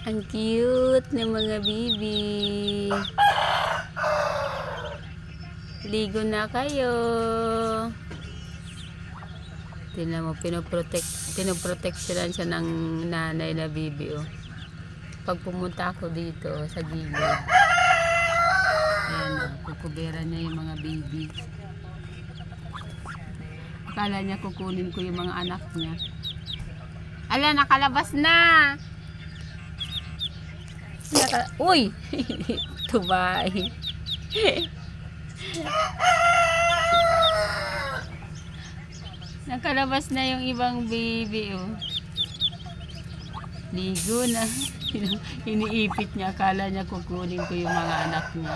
Ang cute ng mga bibi. Ligo na kayo. Tingnan mo, pinoproteksyonan siya ng nanay na bibi, oh. Pag pumunta ako dito sa gilid, ayan, oh, kukuberan niya yung mga bibi. Akala niya kukunin ko yung mga anak niya. Ala, nakalabas na! Uy! Tubay! Nakalabas na yung ibang baby, oh. Ligo na. Iniipit niya, akala niya kukunin ko yung mga anak niya.